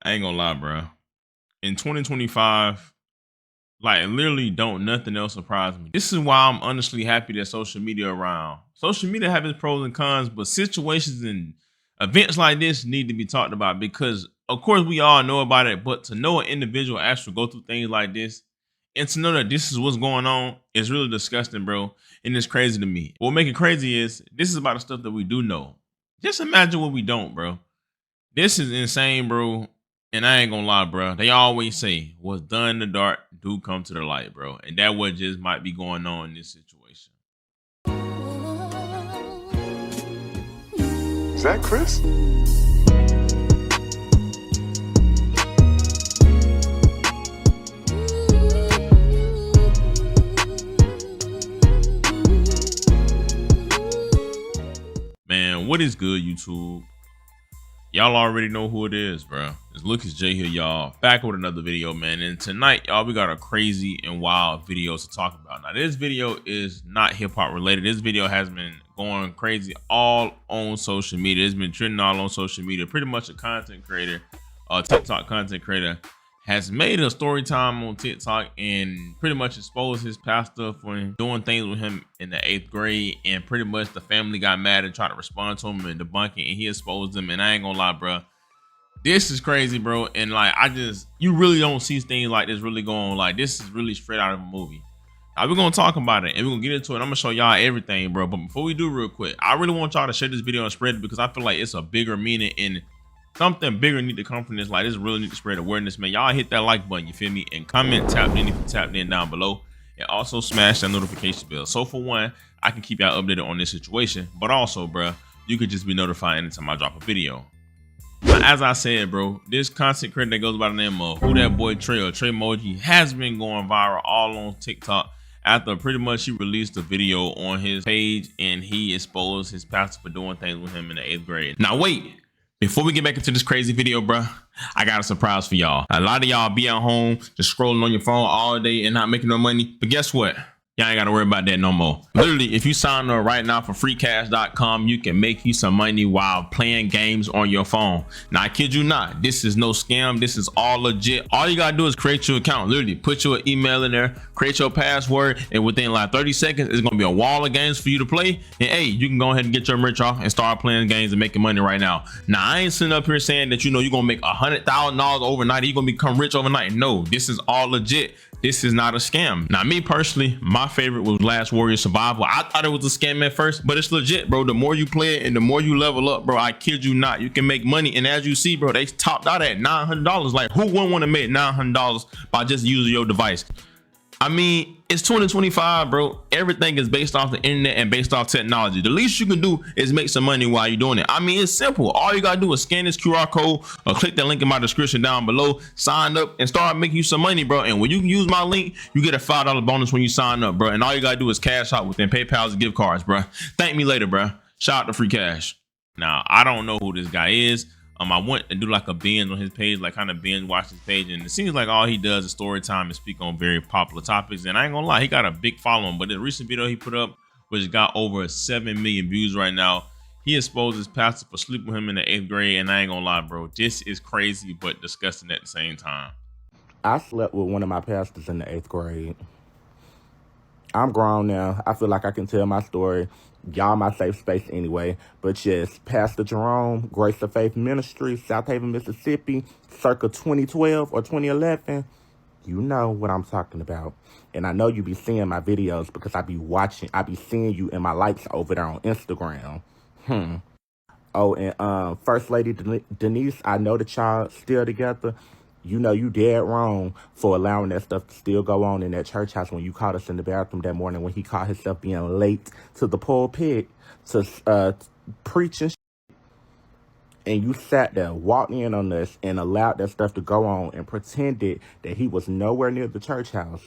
I ain't gonna lie, bro. In 2025, like literally don't nothing else surprise me. This is why I'm honestly happy that social media around. Social media have its pros and cons, but situations and events like this need to be talked about because of course we all know about it, but to know an individual actually go through things like this and to know that this is what's going on is really disgusting, bro. And it's crazy to me. What make it crazy is this is about the stuff that we do know. Just imagine what we don't, bro. This is insane, bro. And I ain't gonna lie, bro. They always say what's done in the dark do come to the light, bro. And that what just might be going on in this situation. Is that Chris? Man, what is good, YouTube? Y'all already know who it is, bro. It's Lucas J here, y'all. Back with another video, man. And tonight, y'all, we got a crazy and wild video to talk about. Now, this video is not hip-hop related. This video has been going crazy all on social media. It's been trending all on social media. Pretty much a content creator, a TikTok content creator, has made a story time on TikTok and pretty much exposed his pastor for doing things with him in the 8th grade. And pretty much the family got mad and tried to respond to him and debunk it, and he exposed them. And I ain't gonna lie, bro, this is crazy, bro. And like, you really don't see things like this really going on. Like, this is really straight out of a movie. Now we're gonna talk about it and we're gonna get into it. I'm gonna show y'all everything, bro. But before we do, real quick, I really want y'all to share this video and spread it because I feel like it's a bigger meaning and something bigger need to come from this. Like, this really need to spread awareness, man. Y'all hit that like button, you feel me? And comment, tap in if you tapped in down below. And also smash that notification bell. So for one, I can keep y'all updated on this situation. But also, bro, you could just be notified anytime I drop a video. Now, as I said, bro, this content creator that goes by the name of Who That Boy Trey or Trey Moji has been going viral all on TikTok after pretty much he released a video on his page and he exposed his pastor for doing things with him in the 8th grade. Now wait, before we get back into this crazy video, bro, I got a surprise for y'all. A lot of y'all be at home just scrolling on your phone all day and not making no money. But guess what? Y'all ain't got to worry about that no more. Literally, if you sign up right now for freecash.com, you can make you some money while playing games on your phone. Now, I kid you not, this is no scam. This is all legit. All you got to do is create your account. Literally, put your email in there, create your password, and within like 30 seconds, it's going to be a wall of games for you to play. And hey, you can go ahead and get your merch off and start playing games and making money right now. Now, I ain't sitting up here saying that, you know, you're going to make $100,000 overnight. You're going to become rich overnight. No, this is all legit. This is not a scam. Now, me personally, my favorite was Last Warrior Survival. I thought it was a scam at first, but it's legit, bro. The more you play it and the more you level up, bro, I kid you not, you can make money. And as you see, bro, they topped out at $900. Like, who wouldn't want to make $900 by just using your device? I mean, it's 2025, bro. Everything is based off the internet and based off technology. The least you can do is make some money while you're doing it. I mean, it's simple. All you gotta do is scan this QR code or click that link in my description down below, sign up and start making you some money, bro. And when you use my link, you get a $5 bonus when you sign up, bro. And all you gotta do is cash out within PayPal's gift cards, bro. Thank me later, bro. Shout out to Free Cash. Now, I don't know who this guy is. I went to do like a binge on his page, like kind of binge watch his page, and it seems like all he does is story time and speak on very popular topics. And I ain't gonna lie, he got a big following. But the recent video he put up, which got over 7 million views right now, he exposed his pastor for sleeping with him in the 8th grade. And I ain't gonna lie, bro, this is crazy but disgusting at the same time. I slept with one of my pastors in the 8th grade. I'm grown now. I feel like I can tell my story. Y'all my safe space anyway. But yes, Pastor Jerome, Grace of Faith Ministry, South Haven, Mississippi, circa 2012 or 2011. You know what I'm talking about. And I know you be seeing my videos because I be seeing you in my likes over there on Instagram. Oh, and First Lady Denise, I know that y'all still together. You know you dead wrong for allowing that stuff to still go on in that church house when you caught us in the bathroom that morning when he caught himself being late to the pulpit to preaching. And you sat there, walked in on us, and allowed that stuff to go on and pretended that he was nowhere near the church house.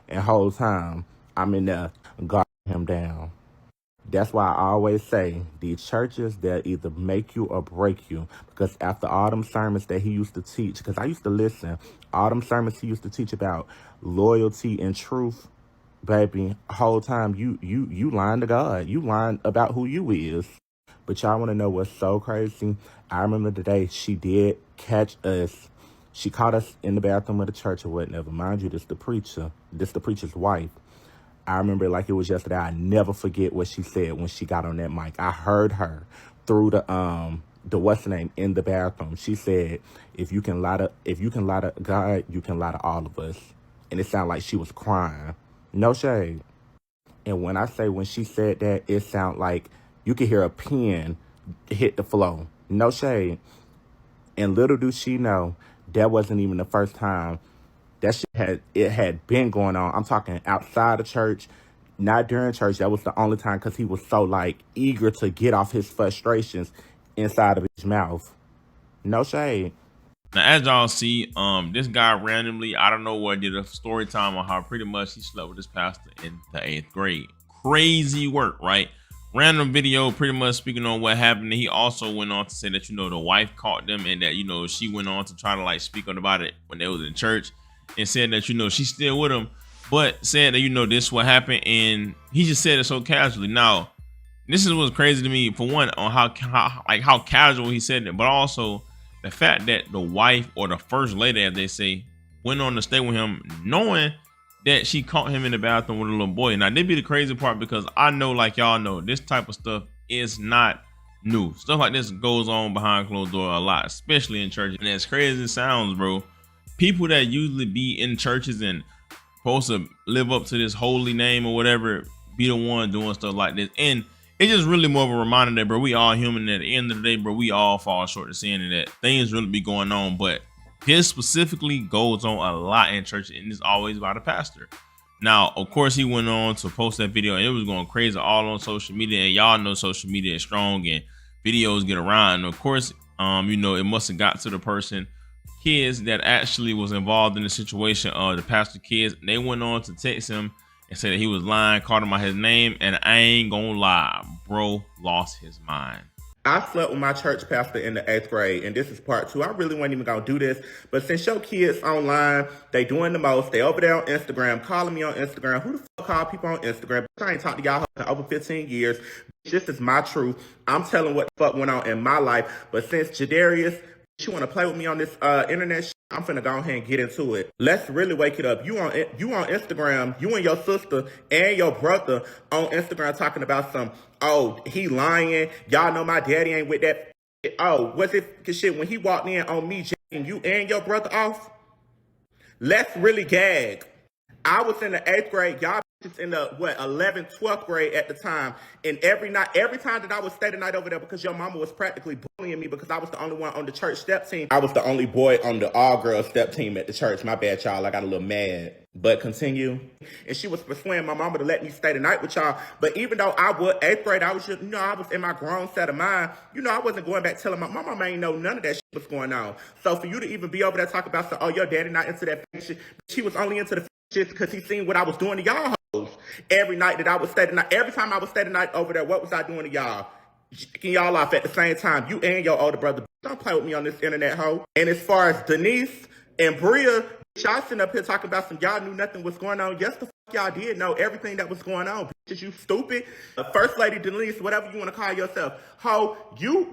And whole time, I'm in there guarding him down. That's why I always say these churches, they'll either make you or break you. Because after all them sermons that he used to teach, because I used to listen, all them sermons he used to teach about loyalty and truth, baby, whole time you lying to God. You lying about who you is. But y'all want to know what's so crazy? I remember the day she did catch us She caught us in the bathroom of the church or whatever. Mind you, this the preacher. This the preacher's wife. I remember it like it was yesterday. I never forget what she said when she got on that mic. I heard her through the what's the name in the bathroom. She said, if you can lie to God, you can lie to all of us. And it sounded like she was crying. No shade. And when I say when she said that, it sounded like you could hear a pin hit the floor. No shade. And little do she know, that wasn't even the first time. That shit had been going on. I'm talking outside of church, not during church. That was the only time because he was so like eager to get off his frustrations inside of his mouth. No shade. Now, as y'all see, this guy randomly, I don't know what, did a story time on how pretty much he slept with his pastor in the 8th grade. Crazy work, right? Random video pretty much speaking on what happened. He also went on to say that, the wife caught them and that, she went on to try to like speak on about it when they was in church and said that, she's still with him, but said that, this what happened. And he just said it so casually. Now, this is what's crazy to me, for one, on how casual he said it, but also the fact that the wife, or the first lady, as they say, went on to stay with him, knowing that she caught him in the bathroom with a little boy. Now, this be the crazy part, because I know, like y'all know, this type of stuff is not new. Stuff like this goes on behind closed door a lot, especially in churches. And as crazy as it sounds, bro, people that usually be in churches and supposed to live up to this holy name or whatever, be the one doing stuff like this. And it's just really more of a reminder that, bro, we all human. At the end of the day, bro, we all fall short of sin, and that things really be going on. But this specifically goes on a lot in church, and it's always about a pastor. Now, of course, he went on to post that video, and it was going crazy all on social media. And y'all know social media is strong, and videos get around. And of course, it must have got to the person, kids that actually was involved in the situation. The pastor kids, they went on to text him and said that he was lying, called him by his name, and I ain't gonna lie, bro lost his mind. I slept with my church pastor in the 8th grade, and this is part 2. I really wasn't even gonna do this, but since your kids online, they doing the most. They over there on Instagram, calling me on Instagram. Who the fuck call people on Instagram? I ain't talked to y'all in over 15 years. This is my truth. I'm telling what the fuck went on in my life. But since Jadarius, you want to play with me on this internet shit, I'm finna go ahead and get into it. Let's really wake it up. You on Instagram, you and your sister and your brother on Instagram talking about he lying. Y'all know my daddy ain't with that. Oh, was it cause shit when he walked in on me jacking you and your brother off? Let's really gag. I was in the 8th grade. Y'all in the 11th, 12th grade at the time. And every time that I would stay the night over there, because your mama was practically bullying me because I was the only one on the church step team. I was the only boy on the all-girl step team at the church. My bad, y'all. I got a little mad. But continue. And she was persuading my mama to let me stay the night with y'all. But even though I was 8th grade, I was just, I was in my grown set of mind. I wasn't going back telling my mama ain't know none of that shit was going on. So for you to even be over there talking about, your daddy not into that shit, she was only into the shit because he seen what I was doing to y'all. Every night that I would stay the night, every time I would stay the night over there, what was I doing to y'all? Jacking y'all off at the same time. You and your older brother. Don't play with me on this internet, hoe. And as far as Denise and Bria, y'all sitting up here talking about y'all knew nothing was going on. Yes, the fuck y'all did know everything that was going on. Bitches, you stupid. First Lady Denise, whatever you want to call yourself. Ho,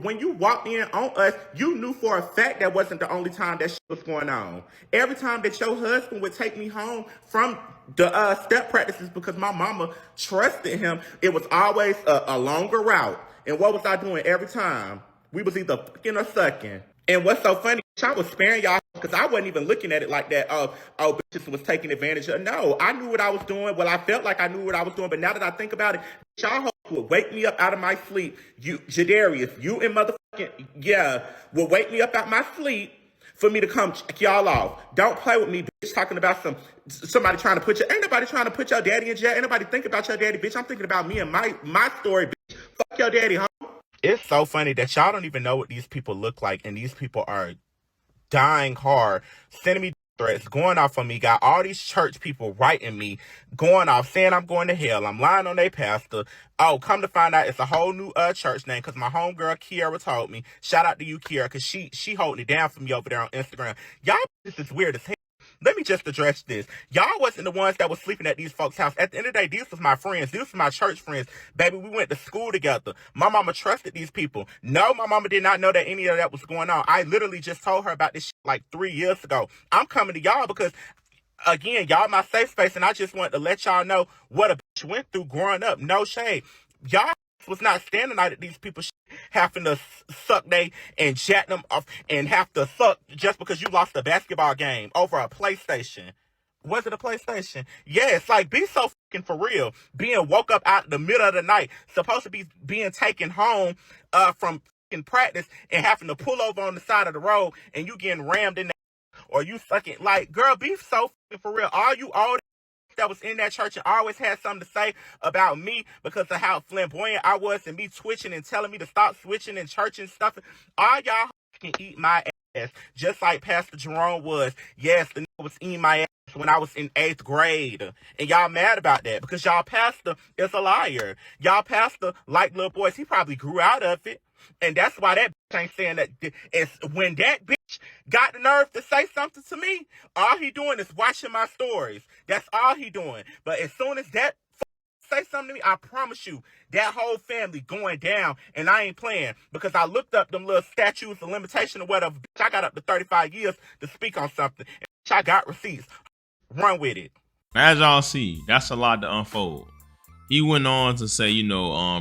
when you walked in on us, you knew for a fact that wasn't the only time that shit was going on. Every time that your husband would take me home from the step practices because my mama trusted him, it was always a longer route. And what was I doing every time? We was either fucking or sucking. And what's so funny, I was sparing y'all because I wasn't even looking at it like that. Bitches was taking advantage of. No, I knew what I was doing. Well, I felt like I knew what I was doing. But now that I think about it, y'all would wake me up out of my sleep. You, Jadarius, you and motherfucking, will wake me up out my sleep for me to come check y'all off. Don't play with me, bitch, talking about somebody trying to ain't nobody trying to put your daddy in jail. Ain't nobody think about your daddy, bitch. I'm thinking about me and my story, bitch. Fuck your daddy, huh? It's so funny that y'all don't even know what these people look like, and these people are dying hard, sending me threats, going off on me, got all these church people writing me, going off, saying I'm going to hell, I'm lying on their pastor. Oh, come to find out it's a whole new church name, because my homegirl Kiara told me. Shout out to you, Kiara, because she holding it down for me over there on Instagram. Y'all, this is weird as hell. let me just address this. Y'all wasn't the ones that was sleeping at these folks' house. At the end of the day, these was my friends. These was my church friends. Baby, we went to school together. My mama trusted these people. No, my mama did not know that any of that was going on. I literally just told her about this shit like 3 years ago. I'm coming to y'all because, again, y'all my safe space, and I just wanted to let y'all know what a bitch went through growing up. No shade. Y'all was not standing out at these people having to suck they and jack them off and have to suck just because you lost a basketball game over a PlayStation. Was it a PlayStation? Yes, like, be so fucking for real. Being woke up out in the middle of the night, supposed to be being taken home from fucking practice and having to pull over on the side of the road and you getting rammed in that, or you fucking, like, girl, be so fucking for real. All you old that was in that church and always had something to say about me because of how flamboyant I was and me twitching and telling me to stop switching in church and stuff. All y'all can eat my ass, just like Pastor Jerome was. Yes, the nigga was eating my ass when I was in 8th grade. And y'all mad about that because y'all pastor is a liar. Y'all pastor, like little boys, he probably grew out of it. And that's why that bitch ain't saying that. It's when that bitch got the nerve to say something to me, all he doing is watching my stories. That's all he doing. But as soon as that say something to me, I promise you, that whole family going down, and I ain't playing because I looked up them little statutes of limitation or whatever. Bitch, I got up to 35 years to speak on something. And bitch, I got receipts. Run with it. As y'all see, that's a lot to unfold. He went on to say,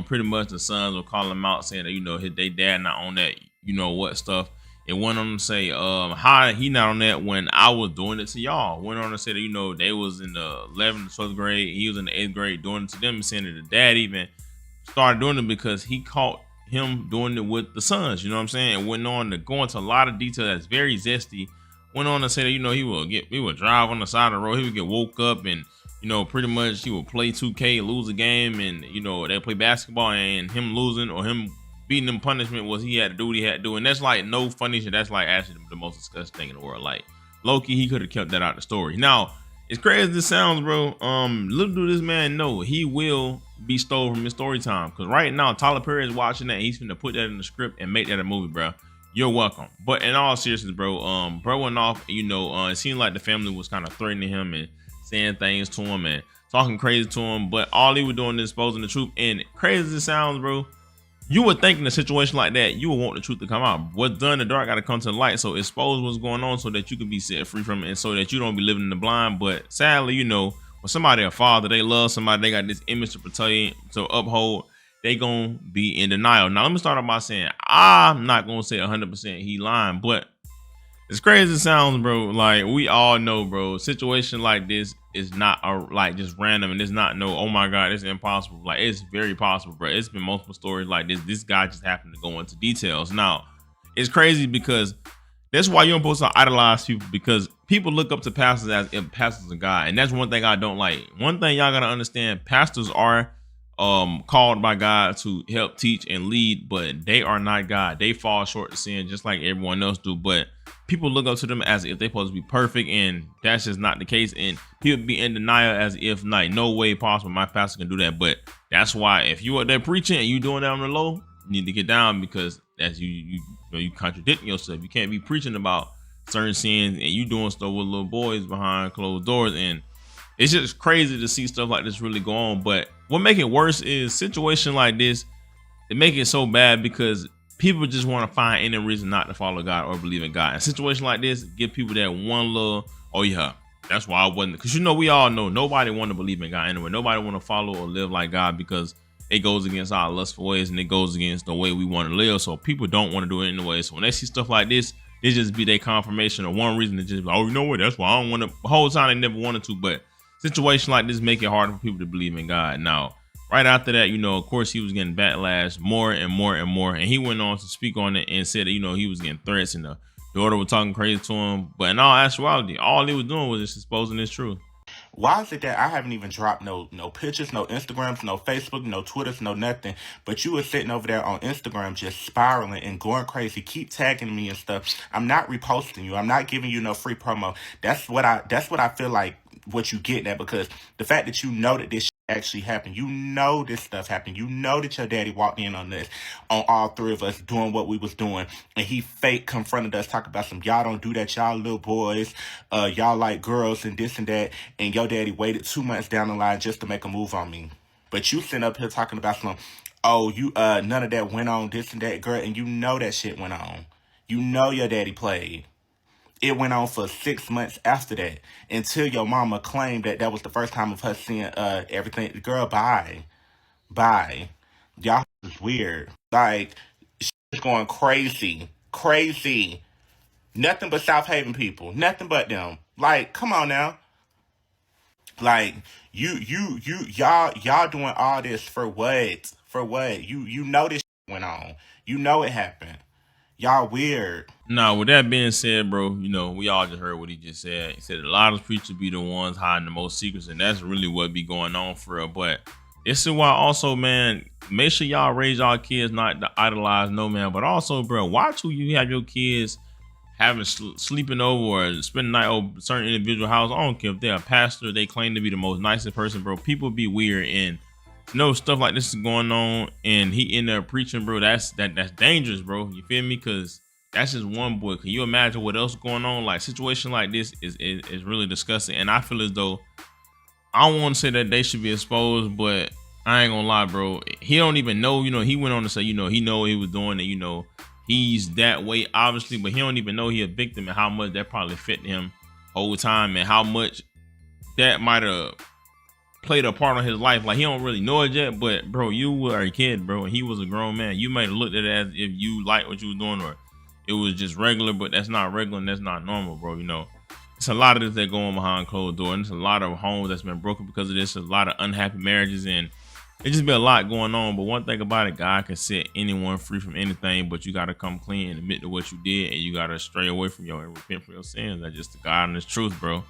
pretty much the sons will call him out saying that, they dad not on that, what stuff. It went on to say, how he not on that when I was doing it to y'all. Went on to say that, they was in the 11th, 12th grade. He was in the 8th grade doing it to them and saying that the dad even started doing it because he caught him doing it with the sons, you know what I'm saying? And went on to go into a lot of detail that's very zesty. Went on to say that, he would drive on the side of the road. He would get woke up and, pretty much he would play 2K, lose a game, and, they play basketball and him losing or him beating them punishment was he had to do what he had to do. And that's like no funny shit. That's like actually the most disgusting thing in the world. Like, Loki, he could have kept that out of the story. Now, as crazy as this sounds, bro, little do this man know he will be stole from his story time. Because right now, Tyler Perry is watching that and he's finna put that in the script and make that a movie, bro. You're welcome. But in all seriousness, bro, bro went off, it seemed like the family was kind of threatening him and saying things to him and talking crazy to him. But all he was doing is exposing the truth. And crazy as it sounds, bro, you would think in a situation like that, you would want the truth to come out. What's done in the dark got to come to the light. So expose what's going on so that you can be set free from it and so that you don't be living in the blind. But sadly, when somebody a father, they love somebody, they got this image to portray, to uphold, they gonna be in denial. Now, let me start off by saying, I'm not gonna say 100% he lying, but as crazy as it sounds, bro, like, we all know, bro, a situation like this is not like just random, and it's not oh my God, it's impossible. Like, it's very possible, bro. It's been multiple stories like this. This guy just happened to go into details. Now, it's crazy because that's why you're supposed to idolize people, because people look up to pastors as if pastors are God. And that's one thing I don't like. One thing y'all gotta understand, pastors are called by God to help teach and lead, but they are not God. They fall short of sin just like everyone else do. But people look up to them as if they're supposed to be perfect, and that's just not the case. And people be in denial as if like no way possible my pastor can do that. But that's why if you are there preaching and you doing that on the low, you need to get down, because that's you contradicting yourself. You can't be preaching about certain sins and you doing stuff with little boys behind closed doors. And it's just crazy to see stuff like this really go on. But what make it worse is situation like this, it make it so bad because people just want to find any reason not to follow God or believe in God. And a situation like this, give people that one little, oh yeah, that's why I wasn't. Because we all know nobody want to believe in God anyway. Nobody want to follow or live like God because it goes against our lustful ways and it goes against the way we want to live. So people don't want to do it anyway. So when they see stuff like this, it just be their confirmation or one reason to just be like, oh, you know what? That's why I don't want to. The whole time they never wanted to, but situation like this make it harder for people to believe in God. Now, right after that, of course, he was getting backlash more and more and more. And he went on to speak on it and said that, he was getting threats and the daughter was talking crazy to him. But in all actuality, all he was doing was just exposing his truth. Why is it that I haven't even dropped no pictures, no Instagrams, no Facebook, no Twitters, no nothing, but you were sitting over there on Instagram just spiraling and going crazy, keep tagging me and stuff. I'm not reposting you. I'm not giving you no free promo. That's what I feel like what you getting at, because the fact that you know that this actually happened. You know this stuff happened. You know that your daddy walked in on this, on all three of us doing what we was doing, and he fake confronted us, talking about some y'all don't do that, y'all little boys, y'all like girls and this and that, and your daddy waited 2 months down the line just to make a move on me. But you sitting up here talking about some, oh, you none of that went on, this and that, girl, and you know that shit went on. You know your daddy played. It went on for 6 months after that until your mama claimed that that was the first time of her seeing everything. Girl, bye. Bye. Y'all is weird. Like, shit's going crazy. Crazy. Nothing but South Haven people. Nothing but them. Like, come on now. Like, y'all doing all this for what? For what? You know this shit went on. You know it happened. Y'all weird. Now, with that being said, bro, we all just heard what he just said. He said a lot of preachers be the ones hiding the most secrets, and that's really what be going on for real. But this is why also, man, make sure y'all raise y'all kids not to idolize no man, but also, bro, watch who you have your kids having sleeping over or spending the night over certain individual house. I don't care if they're a pastor, they claim to be the most nicest person, bro. People be weird, and stuff like this is going on, and he in there preaching, bro. That's dangerous, bro. You feel me? Because that's just one boy. Can you imagine what else going on? Like, situation like this is really disgusting, and I feel as though I don't want to say that they should be exposed, but I ain't gonna lie, bro. He don't even know. He went on to say, he know what he was doing, and he's that way, obviously, but he don't even know he a victim and how much that probably fit him whole time, and how much that might have played a part on his life. Like, he don't really know it yet, but bro, you were a kid, bro, and he was a grown man. You might have looked at it as if you liked what you was doing, or it was just regular, but that's not regular and that's not normal, bro. It's a lot of this that go on behind closed doors, and it's a lot of homes that's been broken because of this. There's a lot of unhappy marriages, and it just be a lot going on. But one thing about it, God can set anyone free from anything, but you got to come clean and admit to what you did, and you got to stray away from and repent for your sins. That's just the God and His truth, bro.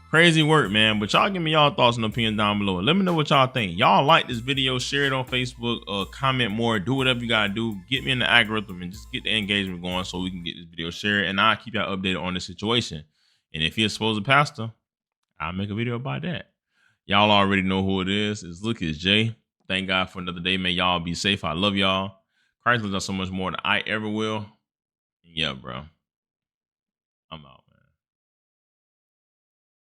Crazy work, man. But y'all give me y'all thoughts and opinions down below. Let me know what y'all think. Y'all like this video, share it on Facebook, comment more, do whatever you gotta do. Get me in the algorithm and just get the engagement going so we can get this video shared, and I'll keep y'all updated on the situation. And if you're supposed to pastor, I'll make a video about that. Y'all already know who it is. It's Lucas J. Thank God for another day. May y'all be safe. I love y'all. Christ loves us so much more than I ever will. Yeah, bro. I'm out.